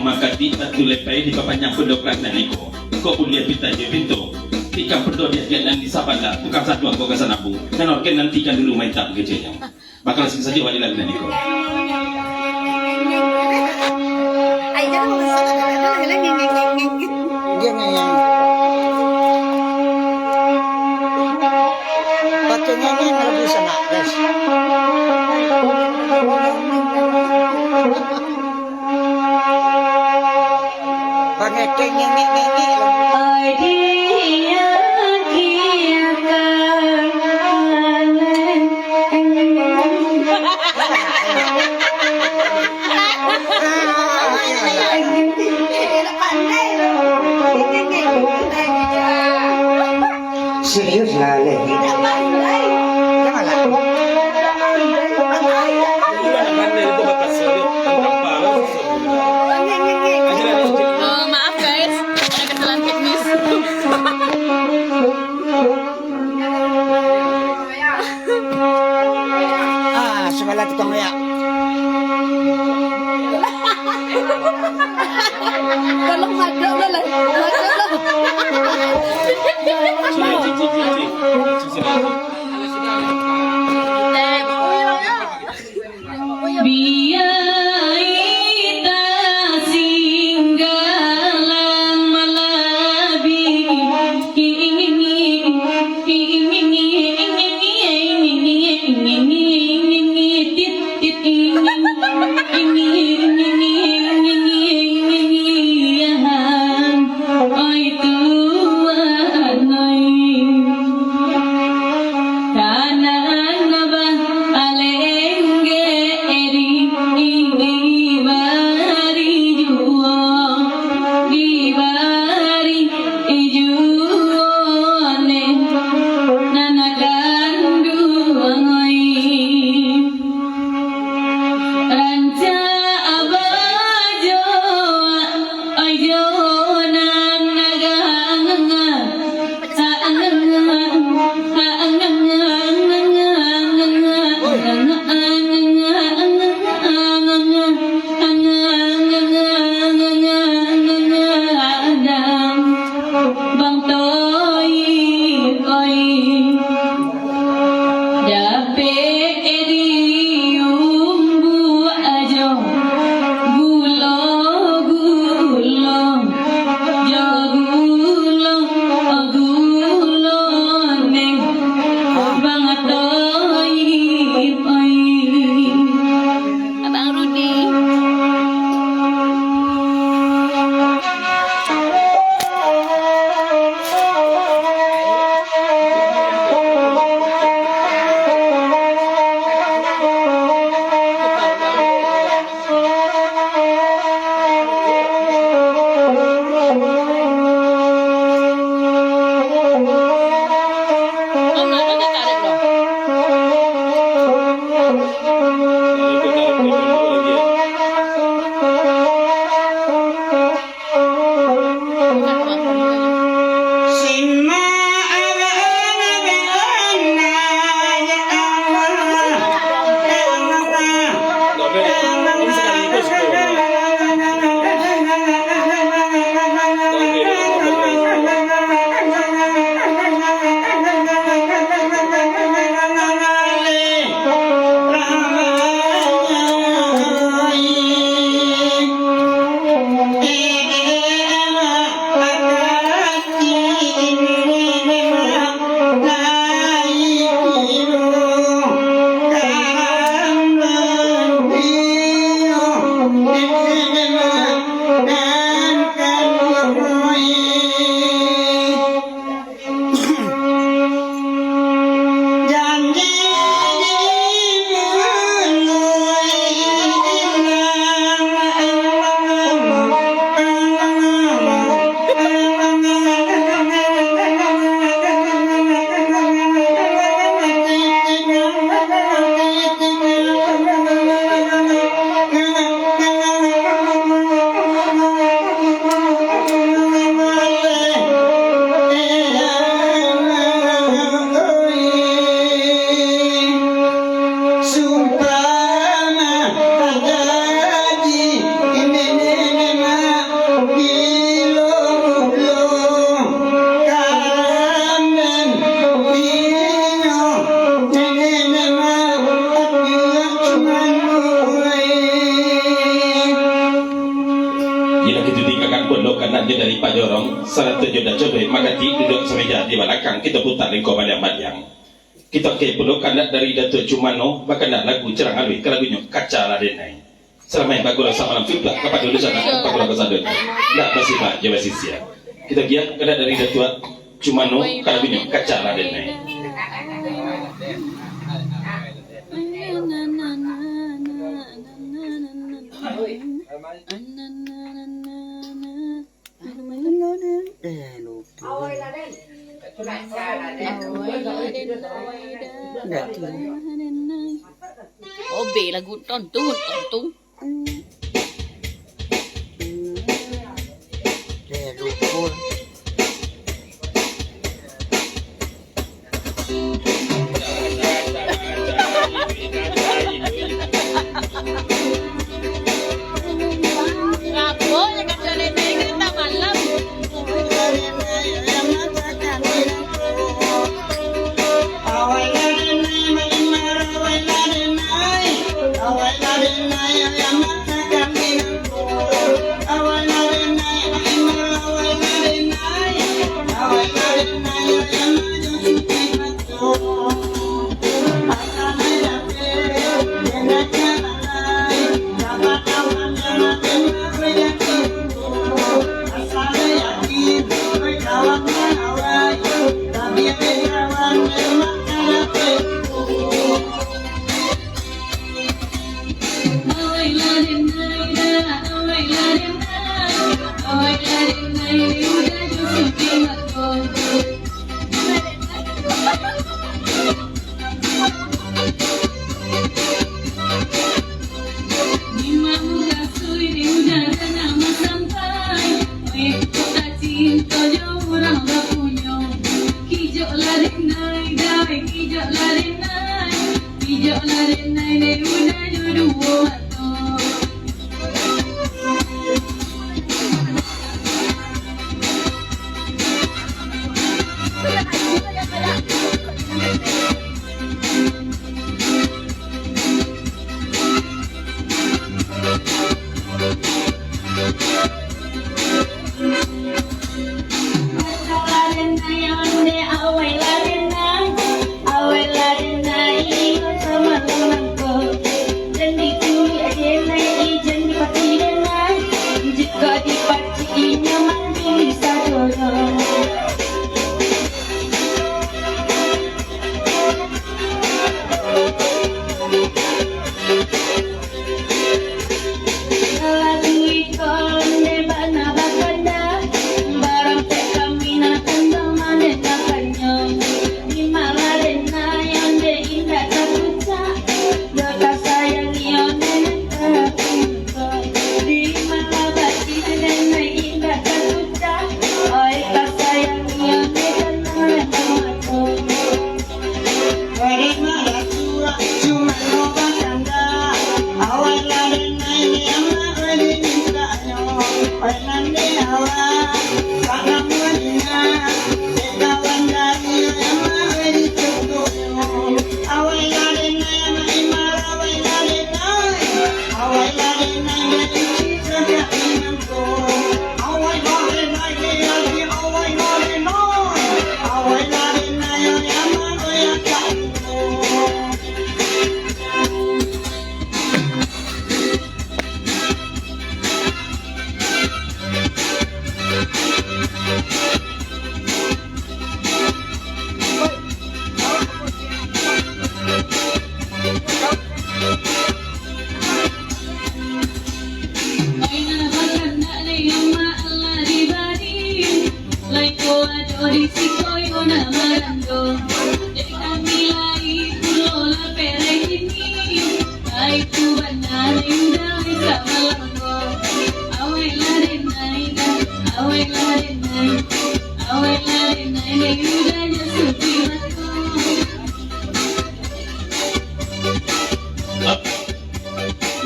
maka di lepai di papanya pendokrak dan iko kau pun dia pita dia pintu ikan pendok dia nanti sabanda tukang satu aku ke sana bu dan organ nanti kan dulu main tak kecilnya bakal saja wali lagi dan iko serius lah le. Maaf guys, ada kesalahan teknis. Sebelah tukang ya. Tolong madok lah, salah tujuh dah coba maka duduk semeja di belakang kita putar lingkau balyang-balyang. Kita ke pulau kandak dari Datuk Cumano bahkan nak lagu cerang alwi ke lagunya kaca lah denai. Selama yang bagus sama malam fitlah kapan dulu sana bagus lagu sadut. Tak pasti pak jawab sisia. Kita giat kandak dari Datuk Cumano ke lagunya kaca lah denai. Oh, be lagu tontung. Lupa. Rapo, jangan jalan kereta malam.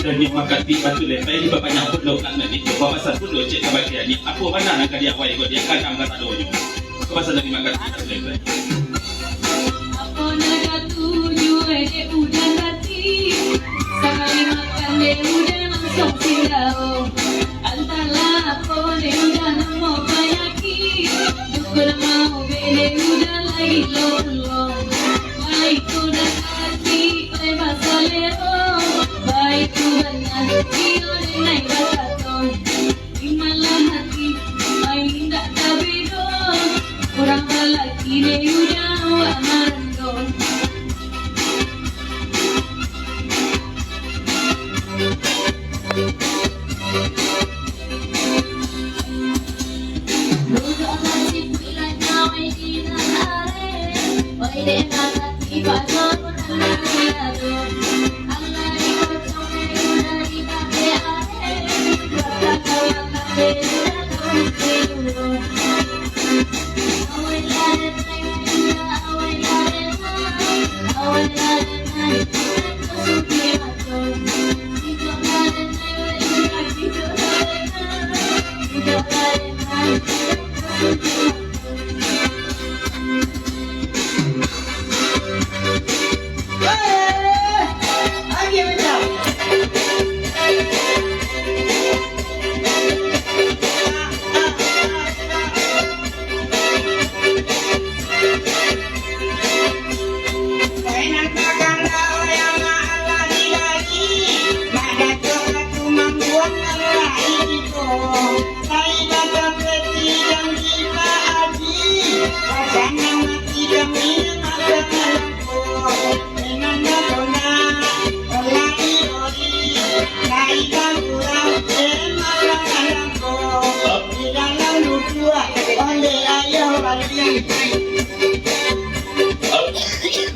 Dan ni makan ti batu lepai di bapaknya pun lo kan ni tu bawa satu lo cek kabar dia ni apa mana nak dia awai dia kan angkat adonyo kebasa dari makan ti batu lepai Apa nak tuju de udah hati sekali makan de udah langsung silau antara apa de udah mau bayaki ay lolo, ay kuda hati, ay basalero, ay kubana, iyo rin ay bataton, imalang hati, ay hindi tabido, kurang malaki na yudaw amarandon.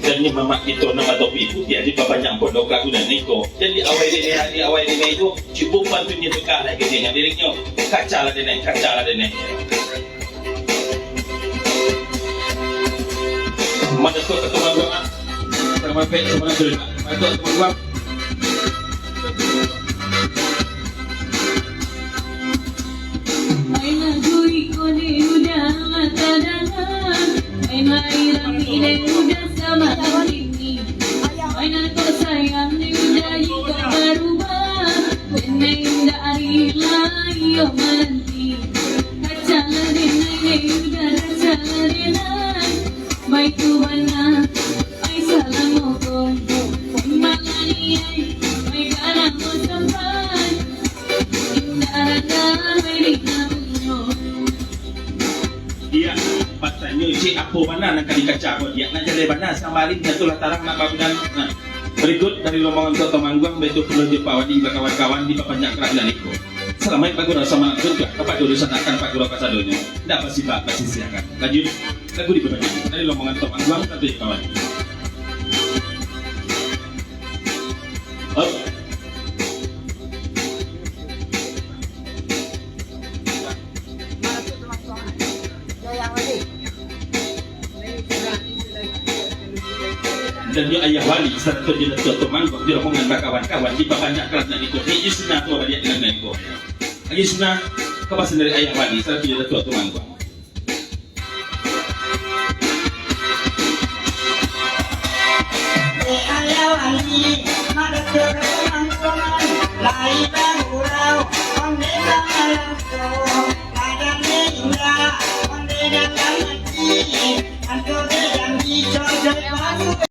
Dan ni mama itu nama topi itu dia di banyak pondok lagu dan niko. Jadi awal ini itu cuba bantunya tukar lagi dia dirinya kaca lah dia. Mana tu ketua gua? Sama pek sama tu. Mana tu gua? Ay nagui ko ni udah matadanan, ay mailang ilay udah sama ini. Ay nato sayang ni udah ikaw berubah, when udah arilayo mananti. Kacala din ay udah kacala din ay, may tuwan na ay salam mo ko. Kung malani ay may ganang mo sampan, indaragan ay di Dia patanya cik apa mana nak kali kaca kau dia nak jadi mana sama hari dia tu lah tarang nak bangunan. Nah, berikut dari rombongan Kota Mangguang betul perlu dipawadi kawan-kawan di papanjak kerajaan itu. Selamat pagi sama juga kepada urusan akan Pak Guru Kasadonya. Tidak pasti Pak pasti silakan. Lanjut lagu di papanjak dari rombongan Kota Mangguang satu kawan. Oh. Dan dia ayah wali serta dia Tuan Mangguang dia rombongan kawan-kawan di papanjak kerajaan itu. Ini isna tu dia dengan itu. Isna kepasan dari ayah wali serta dia Tuan Mangguang. Ayah wali, mada Tuan Mangguang, lai bangurau, onde bangurau, ada indah, onde datang.